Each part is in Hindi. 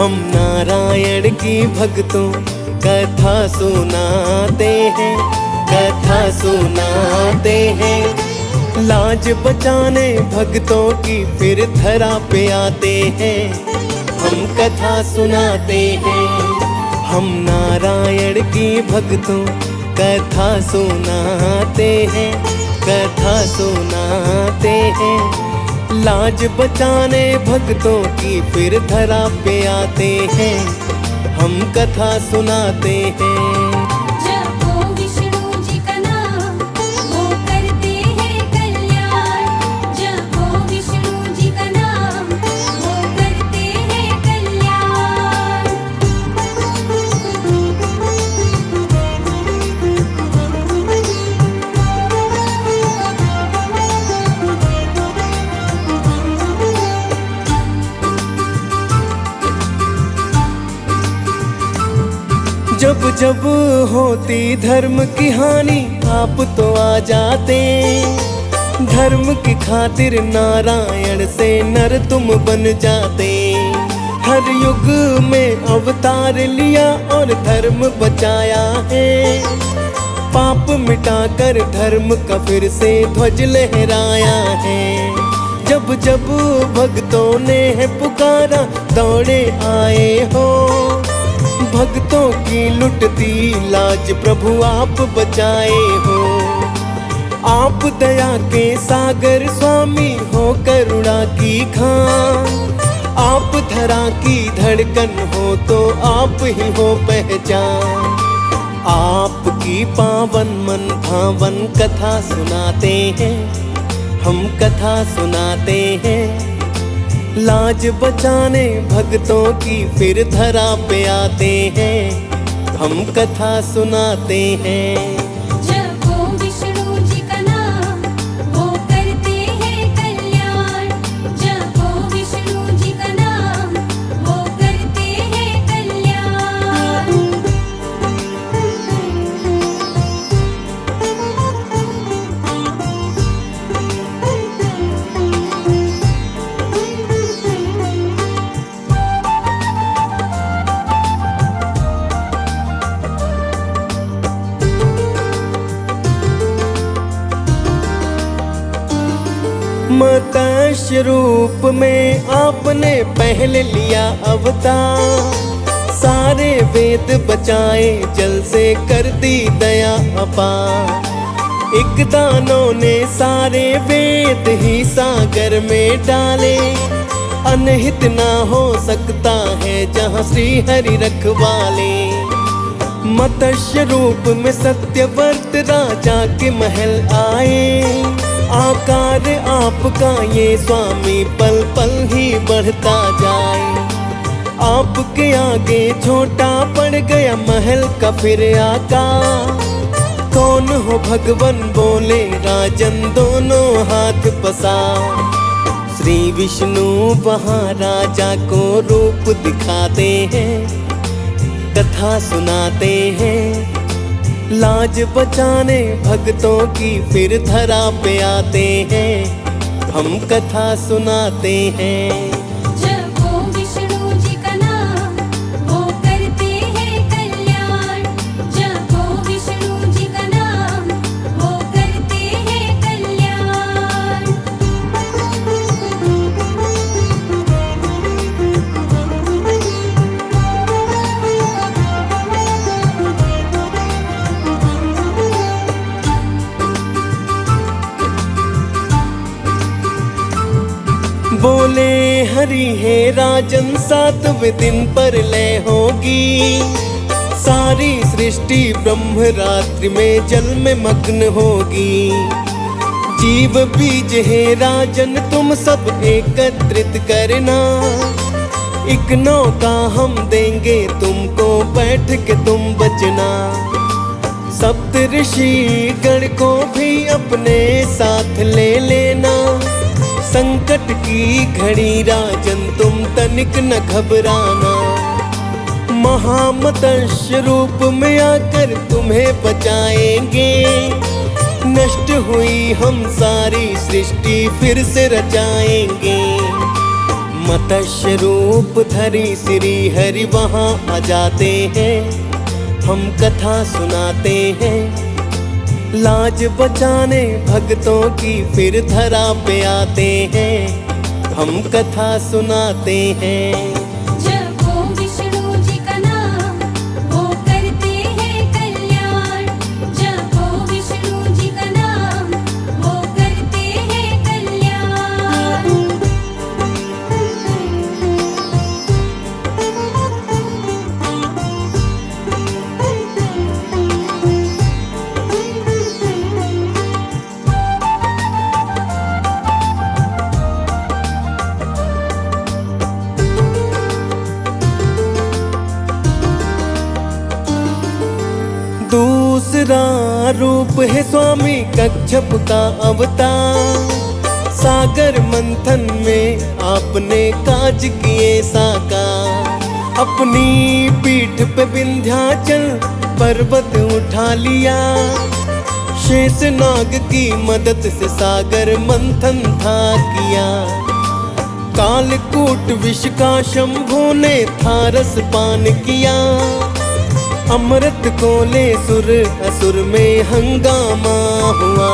हम नारायण की भक्तों कथा सुनाते हैं, कथा सुनाते हैं। लाज बचाने भक्तों की फिर धरा पे आते हैं, हम कथा सुनाते हैं। हम नारायण की भक्तों कथा सुनाते हैं, कथा सुनाते हैं। लाज बचाने भक्तों की फिर धरा पे आते हैं, हम कथा सुनाते हैं। जब जब होती धर्म की हानि आप तो आ जाते, धर्म की खातिर नारायण से नर तुम बन जाते। हर युग में अवतार लिया और धर्म बचाया है, पाप मिटाकर धर्म का फिर से ध्वज लहराया है। जब जब भक्तों ने है पुकारा दौड़े आए हो, भक्तों की लुटती लाज प्रभु आप बचाए हो। आप दया के सागर स्वामी हो करुणा की खान, आप धरा की धड़कन हो तो आप ही हो पहचान। आपकी पावन मन भावन कथा सुनाते हैं, हम कथा सुनाते हैं। लाज बचाने भक्तों की फिर धरा पे आते हैं, हम कथा सुनाते हैं। मत्स्य रूप में आपने पहले लिया अवतार, सारे वेद बचाए जल से कर दी दया अपार। एक दानों ने सारे वेद ही सागर में डाले, अनहित ना हो सकता है जहाँ श्री हरि रखवाले। मत्स्य रूप में सत्यव्रत राजा के महल आए, आकार आपका ये स्वामी पल पल ही बढ़ता जाए। आपके आगे छोटा पड़ गया महल का फिर आकार, कौन हो भगवन बोले राजन दोनों हाथ पसार। श्री विष्णु वहाँ राजा को रूप दिखाते हैं, कथा सुनाते हैं। लाज बचाने भक्तों की फिर धरा पे आते हैं, हम कथा सुनाते हैं। बोले हरि है राजन सातवें दिन पर लय होगी, सारी सृष्टि ब्रह्म रात्रि में जल में मग्न होगी। जीव बीज है राजन तुम सब एकत्रित करना, एक नौका हम देंगे तुमको बैठ के तुम बचना। सप्त ऋषि गण को भी अपने साथ ले लेना, संकट की घड़ी राजन तुम तनिक न घबराना। महामत्स्य रूप में आकर तुम्हें बचाएंगे, नष्ट हुई हम सारी सृष्टि फिर से रचाएंगे। मत्स्य रूप धरी श्री हरि वहाँ आ जाते हैं, हम कथा सुनाते हैं। लाज बचाने भक्तों की फिर धरा पे आते हैं, हम कथा सुनाते हैं। जपो विष्णु जी का नाम, वो करते हैं कल्याण। जपो विष्णु जी का नाम, वो करते हैं कल्याण। दूसरा रूप है स्वामी कच्छप का अवतार। सागर मंथन में आपने काज किए साकार। अपनी पीठ पे विंध्याचल पर्वत उठा लिया। शेष नाग की मदद से सागर मंथन था किया। कालकूट विष का शंभू ने था रस पान किया। अमृत को ले सुर असुर में हंगामा हुआ।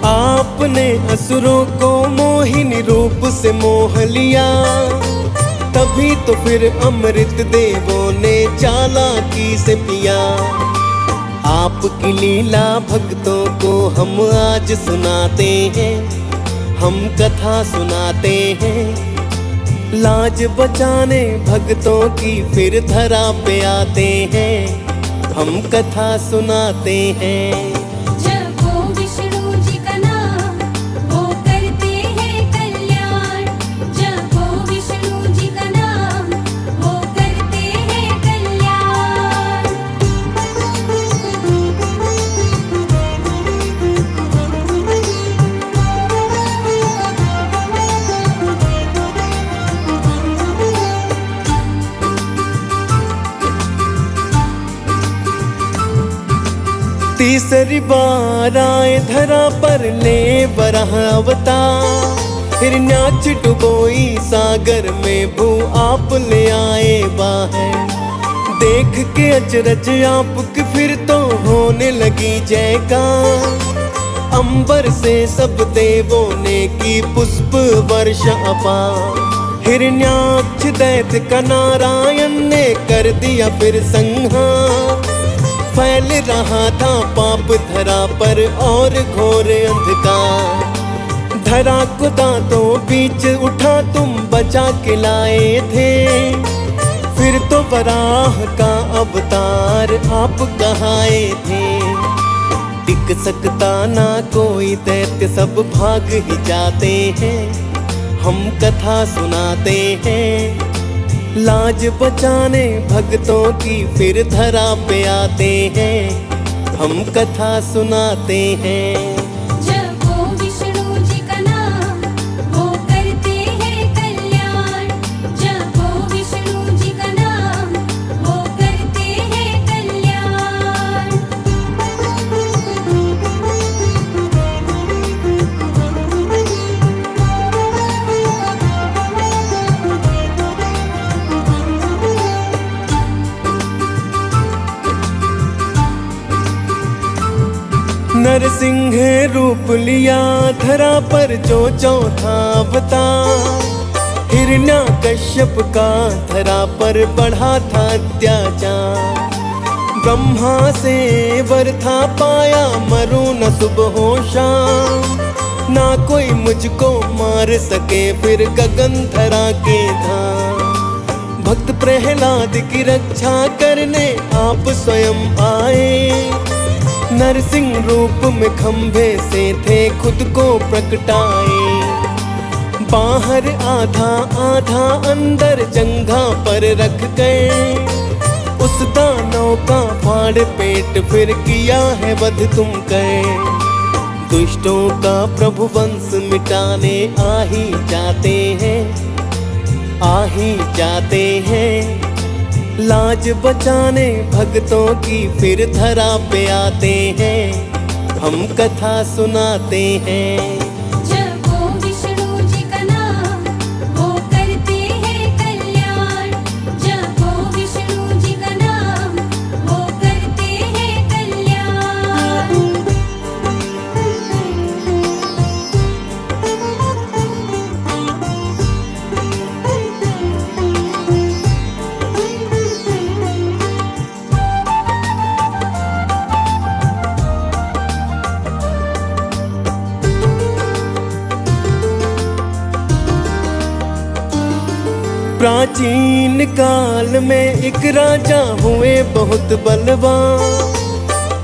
आपने असुरों को मोहिनी रूप से मोह लिया। तभी तो फिर अमृत देवों ने चालाकी से पिया। आपकी लीला भक्तों को हम आज सुनाते हैं, हम कथा सुनाते हैं। लाज बचाने भक्तों की फिर धरा पे आते हैं, हम कथा सुनाते हैं। जपो विष्णु जी का नाम, वो करते हैं कल्याण। जपो विष्णु जी का नाम, वो करते हैं कल्याण। तीसरी बार आए धरा पर ले वराह अवतार। हिरण्याक्ष डुबोई सागर में भू आप ले आए बाहर। देख के अचरज आपकी फिर तो होने लगी जयकार। अंबर से सब देवों ने की पुष्प वर्षा अपार। हिरण्याक्ष दैत्य का नारायण ने कर दिया फिर संहार। फैल रहा था पाप धरा पर और घोर अंधकार। धरा को दांतों बीच उठा तुम बचा के लाए थे। फिर तो वराह का अवतार आप कहाए थे। टिक सकता ना कोई दैत्य सब भाग ही जाते हैं, हम कथा सुनाते हैं। लाज बचाने भक्तों की फिर धरा पे आते हैं, हम कथा सुनाते हैं। जपो विष्णु जी का नाम, वो करते हैं कल्याण। जपो विष्णु जी का नाम, वो करते हैं कल्याण। नरसिंह रूप लिया धरा पर जो चौथा अवतार। हिरण्याकश्यप का धरा पर बढ़ा था अत्याचार। ब्रह्मा से वर था पाया मरूं न सुबह हो शाम। ना कोई मुझको मार सके फिर गगन धरा के धाम। भक्त प्रहलाद की रक्षा करने आप स्वयं आए। नरसिंह रूप में खंभे से थे खुद को प्रकटाए। बाहर आधा आधा अंदर जंघा पर रख गए। उस दानव का फाड़ पेट फिर किया है वध तुम कहे। दुष्टों का प्रभु वंश मिटाने आ ही जाते हैं, आ ही जाते हैं। लाज बचाने भक्तों की फिर धरा पे आते हैं, हम कथा सुनाते हैं। जपो विष्णु जी का नाम, वो प्राचीन काल में एक राजा हुए बहुत बलवान,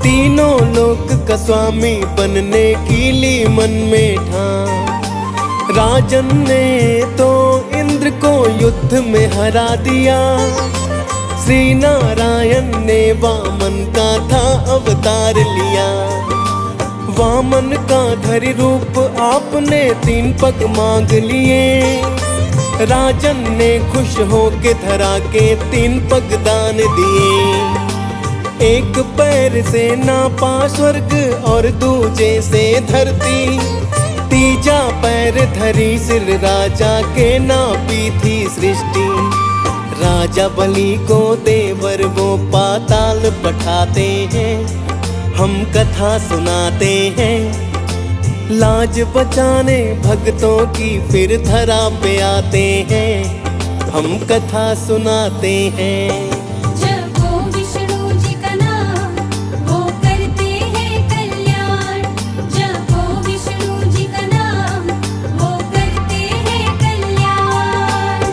तीनों लोक का स्वामी बनने की ली मन में ठान। राजन ने तो इंद्र को युद्ध में हरा दिया, श्री नारायण ने वामन का था अवतार लिया। वामन का धरि रूप आपने 3 पग मांग लिए, राजन ने खुश होके धरा के 3 पग दान दिए। एक पैर से नापा स्वर्ग और दूजे से धरती, तीजा पैर धरी सिर राजा के नापी थी सृष्टि। राजा बलि को देवर वो पाताल पठाते हैं, हम कथा सुनाते हैं। लाज बचाने भक्तों की फिर धरा पे आते हैं, हम कथा सुनाते हैं। जपो विष्णु जी का नाम, वो करते हैं कल्याण। जपो विष्णु जी का नाम, वो करते हैं कल्याण।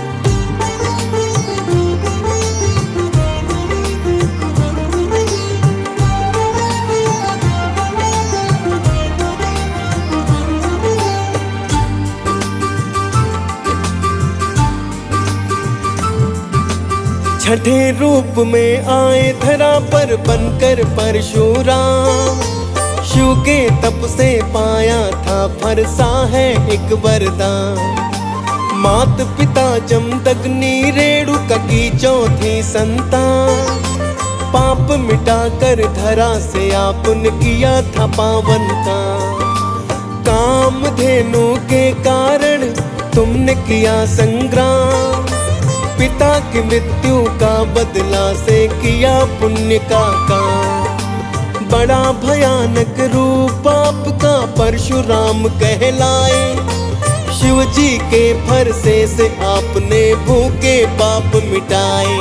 छठे रूप में आए धरा पर बनकर परशुराम, शिव के तप से पाया था फरसा है एक वरदान। मात पिता जमदग्नि रेणुका की चौथी संतान, पाप मिटाकर धरा से आपने किया था पावन का। कामधेनु के कारण तुमने किया संग्राम, पिता की मृत्यु का बदला से किया पुण्य का काम। बड़ा भयानक रूप आपका परशुराम कहलाए, शिव जी के फरसे से आपने भूखे पाप मिटाए।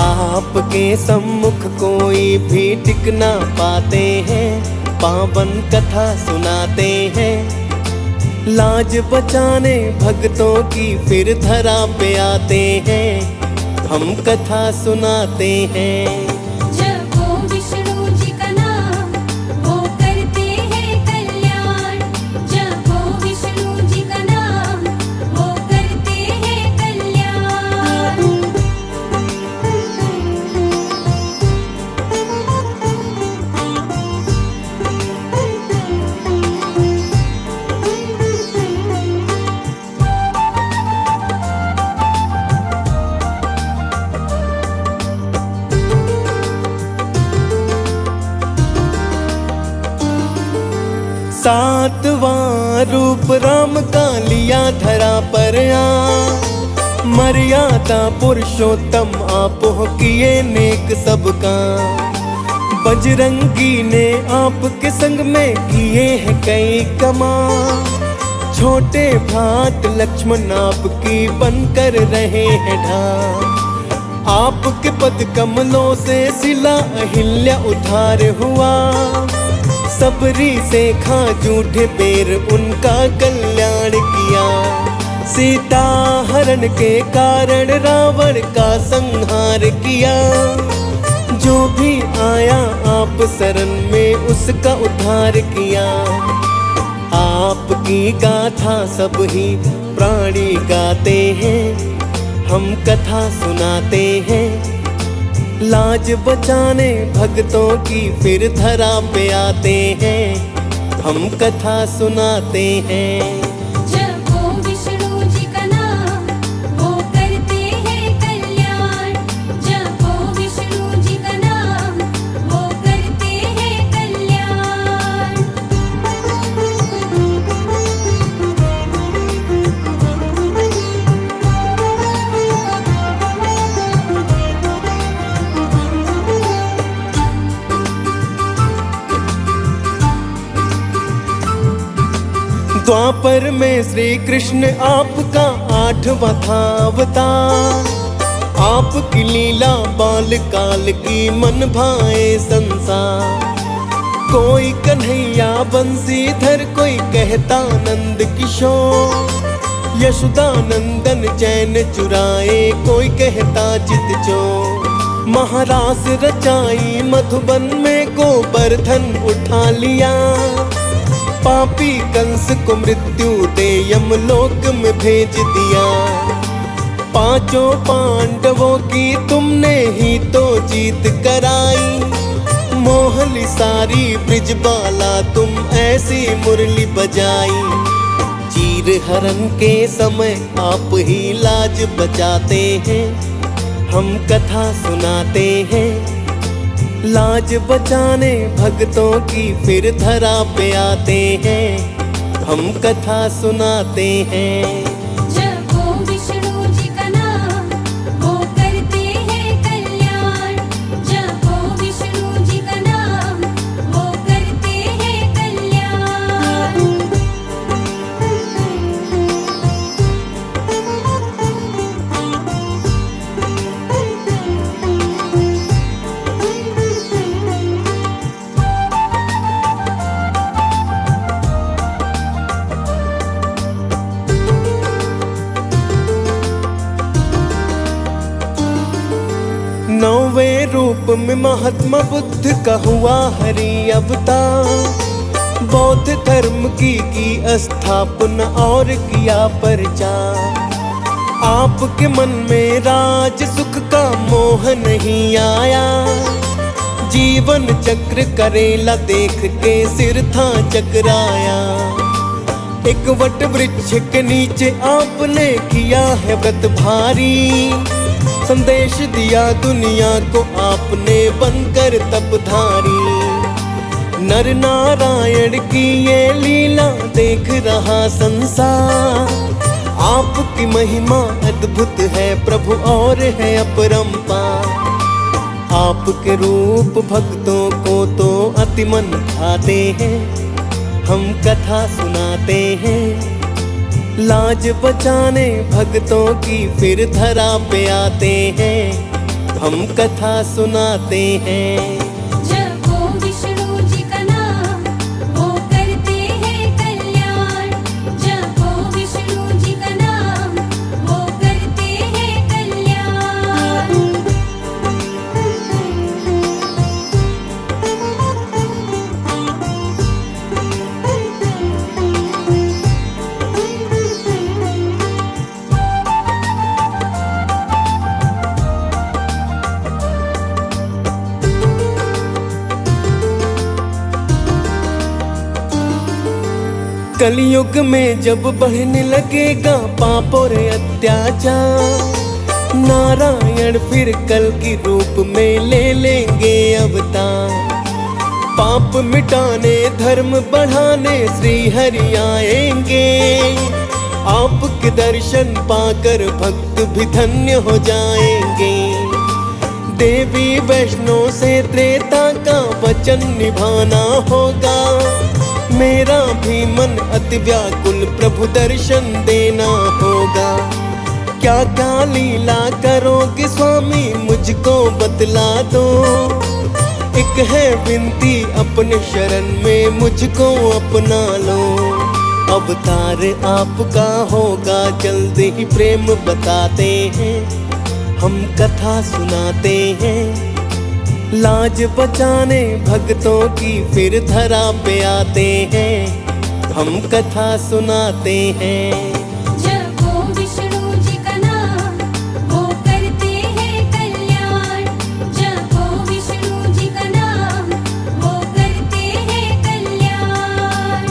आपके सम्मुख कोई भी टिक ना पाते हैं, पावन कथा सुनाते हैं। लाज बचाने भक्तों की फिर धरा पे आते हैं, हम कथा सुनाते हैं। जपो विष्णु जी का नाम, वो करते हैं कल्याण। जपो विष्णु जी का नाम, वो करते हैं कल्याण। सातवां रूप राम का लिया धरा पर आ, मर्यादा पुरुषोत्तम आप हो किए नेक सबका। बजरंगी ने आपके संग में किए हैं कई कमा, छोटे भात लक्ष्मण आपकी बनकर रहे हैं ढाल। आपके पद कमलों से सिला अहिल्या उद्धार हुआ, सबरी से खा जूठे बेर उनका कल्याण किया। सीता हरण के कारण रावण का संहार किया, जो भी आया आप शरण में उसका उद्धार किया। आपकी गाथा सब ही प्राणी गाते हैं, हम कथा सुनाते हैं। लाज बचाने भक्तों की फिर धरा पे आते हैं, हम कथा सुनाते हैं। जपो विष्णु जी का नाम, वो करते हैं कल्याण। जपो विष्णु जी का नाम, वो करते हैं कल्याण। द्वापर में श्री कृष्ण आपका 8वां था अवतार, आपकी लीला बाल काल की मन भाए संसार। कोई कन्हैया बंसीधर, कोई कहता नंद किशोर, यशोदानंदन चैन चुराए कोई कहता चित चोर। महारास रचाई मधुबन में गोवर्धन उठा लिया। पापी कंस को मृत्यु दे यमलोक में भेज दिया। पांचों पांडवों की तुमने ही तो जीत कराई। मोहली सारी ब्रिजबाला तुम ऐसी मुरली बजाई। चीर हरण के समय आप ही लाज बचाते हैं, हम कथा सुनाते हैं। लाज बचाने भक्तों की फिर धरा पे आते हैं, हम कथा सुनाते हैं। जपो विष्णु जी का नाम, वो करते हैं कल्याण। जपो विष्णु जी का नाम, वो करते हैं कल्याण। नौवें रूप में महात्मा बुद्ध का हुआ हरि अवतार। बौद्ध धर्म की स्थापना और किया प्रचार। आपके मन में राज सुख का मोह नहीं आया। जीवन चक्र करेला देख के सिर था चकराया। एक वट वृक्ष के नीचे आपने किया है व्रत भारी। संदेश दिया दुनिया को आपने बनकर तपधारी। नर नारायण की ये लीला देख रहा संसार। आपकी महिमा अद्भुत है प्रभु और है अपरंपार। आपके रूप भक्तों को तो अति मन भाते हैं, हम कथा सुनाते हैं। लाज बचाने भक्तों की फिर धरा पे आते हैं, हम कथा सुनाते हैं। जपो विष्णु जी का नाम, वो करते हैं कल्याण। जपो विष्णु जी का नाम, वो करते हैं कल्याण। कलयुग में जब बढ़ने लगेगा पाप और अत्याचार। नारायण फिर कल की रूप में ले लेंगे अवतार। पाप मिटाने धर्म बढ़ाने श्री हरि आएंगे। आपके दर्शन पाकर भक्त भी धन्य हो जाएंगे। देवी वैष्णो से त्रेता का वचन निभाना होगा। मेरा भी मन अति व्याकुल प्रभु दर्शन देना होगा। क्या क्या लीला करोगे स्वामी मुझको बतला दो। एक है विनती अपने शरण में मुझको अपना लो। अवतार आपका होगा जल्द ही प्रेम बताते हैं, हम कथा सुनाते हैं। लाज बचाने भक्तों की फिर धरा पे आते हैं, हम कथा सुनाते हैं। जपो विष्णु जी का नाम, वो करते हैं कल्याण। जपो विष्णु जी का नाम, वो करते हैं कल्याण।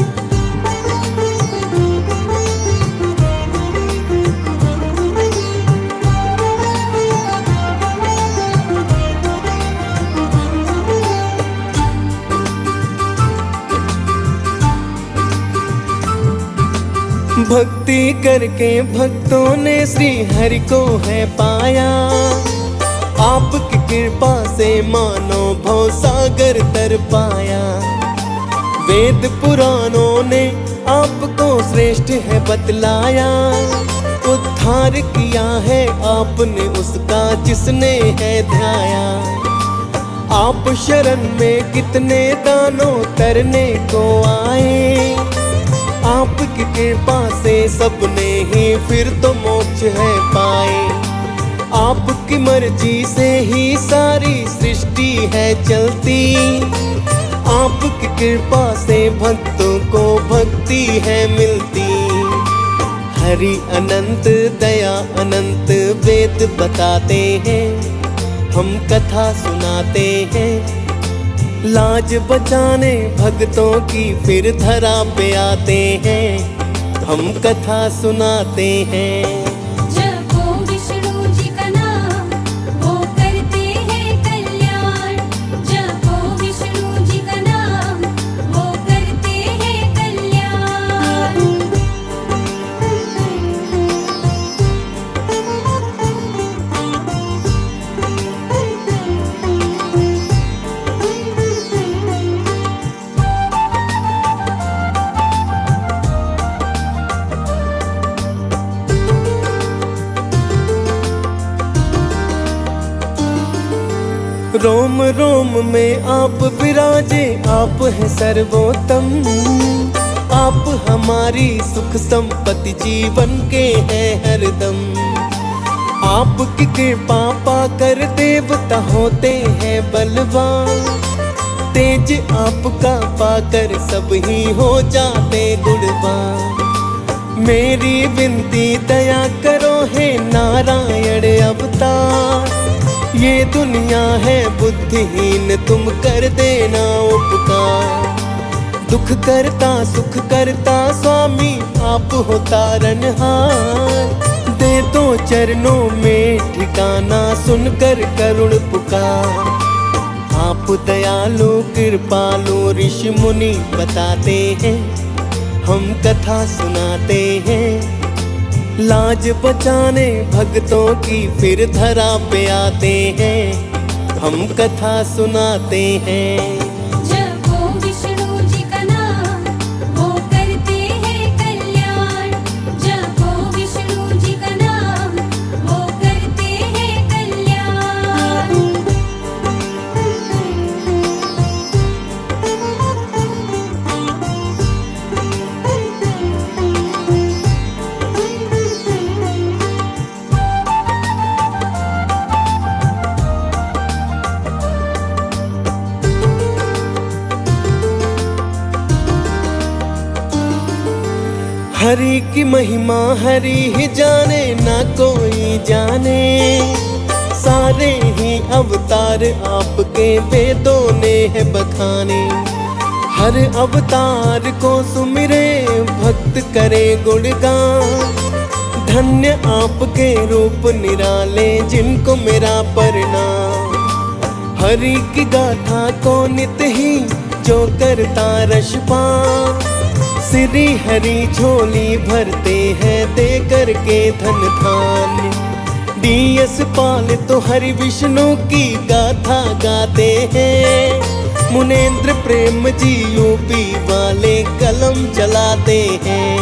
भक्ति करके भक्तों ने श्री हरि को है पाया। आपकी कृपा से मानो भव सागर तर पाया। वेद पुराणों ने आपको श्रेष्ठ है बतलाया। उद्धार किया है आपने उसका जिसने है ध्याया। आप शरण में कितने दानों तरने को आए। आपकी कृपा से सबने ही फिर तो मोक्ष है पाए। आपकी मर्जी से ही सारी सृष्टि है चलती, आपकी कृपा से भक्तों को भक्ति है मिलती। हरि अनंत दया अनंत वेद बताते हैं, हम कथा सुनाते हैं। लाज बचाने भक्तों की फिर धरा पे आते हैं, हम कथा सुनाते हैं। जपो विष्णु जी का नाम, वो करते हैं कल्याण। जपो विष्णु जी का नाम, वो करते हैं कल्याण। रोम रोम में आप विराजे, आप हैं सर्वोत्तम। आप हमारी सुख संपत्ति जीवन के हैं हरदम। आपकी कृपा पाकर देवता होते हैं बलवान, तेज आपका पाकर सब ही हो जाते गुणवान। मेरी विनती दया करो हे नारायण अवतार, ये दुनिया है बुद्धिहीन तुम कर देना उपकार। दुख करता सुख करता स्वामी आप हो तारनहार, दे दो चरणों में ठिकाना सुनकर करुण पुकार। आप दयालु कृपालु ऋषि मुनि बताते हैं, हम कथा सुनाते हैं। लाज बचाने भक्तों की फिर धरा पे आते हैं, हम कथा सुनाते हैं। जपो विष्णु जी का नाम, वो करते हैं कल्याण। जपो विष्णु जी का नाम, वो करते हैं कल्याण। हरि की महिमा हरि ही जाने ना कोई जाने, सारे ही अवतार आपके वेदों ने है बखाने। हर अवतार को सुमिरे भक्त करे गुणगान, धन्य आपके रूप निराले जिनको मेरा प्रणाम। हरि की गाथा को नित ही जो करता रसपान, श्री हरि झोली भरते हैं दे करके धन धान्य। डीएस पाल तो हरि विष्णु की गाथा गाते हैं, मुनेंद्र प्रेम जी यूपी वाले कलम चलाते हैं।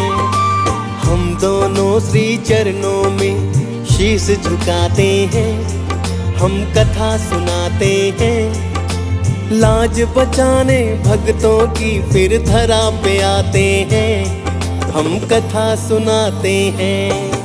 हम दोनों श्री चरणों में शीश झुकाते हैं, हम कथा सुनाते हैं। लाज बचाने भक्तों की फिर धरा पे आते हैं, हम कथा सुनाते हैं।